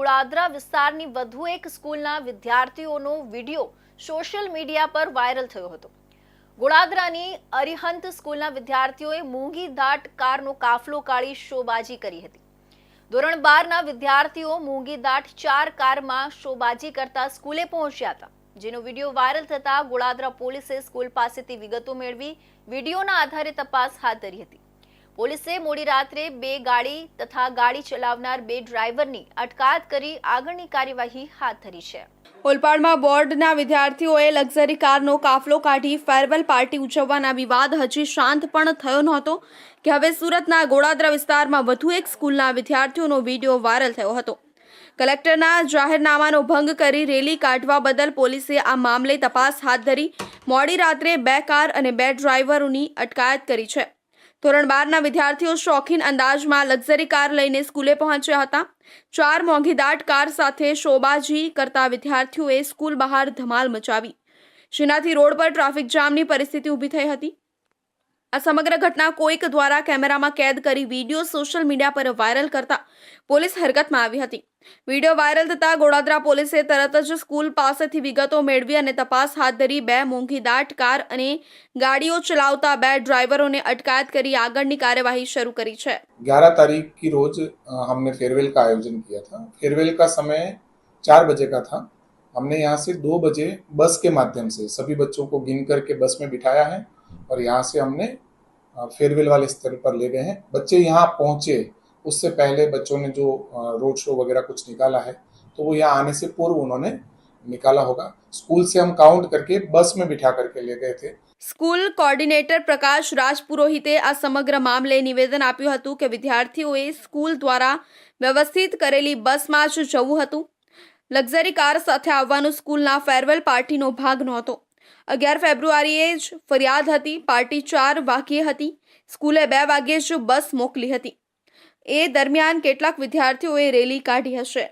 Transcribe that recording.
ગોળાદરા વિસ્તારની વધુ એક સ્કૂલના વિદ્યાર્થીઓનો વિડીયો સોશિયલ મીડિયા પર વાયરલ થયો હતો। ગોળાદરાની અરિહંત સ્કૂલના વિદ્યાર્થીઓએ મૂંગી દાટ કારનો કાફલો કાઢી શોબાજી કરી હતી। ધોરણ 12ના વિદ્યાર્થીઓ મૂંગી દાટ 4 કારમાં શોબાજી કરતા સ્કૂલે પહોંચ્યા હતા, જેનો વિડીયો વાયરલ થતા ગોળાદરા પોલીસે સ્કૂલ પાસેથી વિગતો મેળવી વિડીયોના આધારે તપાસ હાથ ધરી હતી। પોલીસે મોડી રાત્રે 2 ગાડી તથા ગાડી ચલાવનાર 2 ડ્રાઈવરની અટકાયત કરી આગળની કાર્યવાહી હાથ ધરી છે। ઓલપાડમાં બોર્ડના વિદ્યાર્થીઓએ લક્ઝરી કારનો કાફલો કાઢી ફેરવેલ પાર્ટી ઉજવવાના વિવાદ હજી શાંત પણ થયો નહોતો કે હવે સુરતના ગોળાદરા વિસ્તારમાં વધુ એક સ્કૂલના વિદ્યાર્થીઓનો વિડીયો વાયરલ થયો હતો। કલેક્ટરના જાહેરનામાનો ભંગ કરી રેલી કાઢવા બદલ પોલીસે આ મામલે તપાસ હાથ ધરી મોડી રાત્રે 2 કાર અને 2 ડ્રાઈવરોની અટકાયત કરી છે। ધોરણ 12ના વિદ્યાર્થીઓ શોખીન અંદાજમાં લક્ઝરી કાર લઈને સ્કૂલે પહોંચ્યા હતા। 4 મોંઘીદાટ કાર સાથે શોબાજી કરતા વિદ્યાર્થીઓએ સ્કૂલ બહાર ધમાલ મચાવી, જેનાથી રોડ પર ટ્રાફિક જામની પરિસ્થિતિ ઊભી થઈ હતી। આ સમગ્ર ઘટના કોઈક દ્વારા કેમેરામાં કેદ કરી વિડીયો સોશિયલ મીડિયા પર વાયરલ કરતા પોલીસ હરકતમાં આવી હતી। વિડીયો વાયરલ થતા ગોળાદરા પોલીસે તરત જ સ્કૂલ પાસેથી વિગતો મેળવી અને તપાસ હાથ ધરી 2 મોંઘીદાટ કાર અને ગાડીઓ ચલાવતા 2 ડ્राइवरों ने अटकायत કરી આગળની કાર્યવાही शुरू करी है। 11 तारीख की रोज हमने फेयरवेल का आयोजन किया था। फेयरवेल का समय 4 बजे का था। हमने यहाँ से 2 बजे बस के माध्यम से सभी बच्चों को गिन करके बस में बिठाया है और यहाँ से हमने फेयरवेल वाले स्थल पर ले गए हैं। बच्चे यहाँ पहुँचे उससे पहले बच्चों ने जो रोड शो वगैरह कुछ निकाला है तो वो यहाँ आने से पूर्व उन्होंने निकाला होगा। स्कूल से हम काउंट करके बस में बिठा करके ले गए थे। स्कूल कोऑर्डिनेटर प्रकाश राजपुरोहिते आ समग्र मामले निवेदन आप्युं हतुं के विद्यार्थीओए स्कूल द्वारा व्यवस्थित करेली बसमां ज जवुं हतुं। लक्ઝરી કાર સાથે આવવાનું સ્કૂલના ફેરવેલ પાર્ટીનો ભાગ નહોતો। 11 ફેબ્રુઆરીએ જ ફરિયાદ હતી। પાર્ટી 4 વાગ્યે હતી। સ્કૂલે 2 વાગ્યે જ બસ મોકલી હતી। એ દરમિયાન કેટલાક વિદ્યાર્થીઓએ રેલી કાઢી હશે।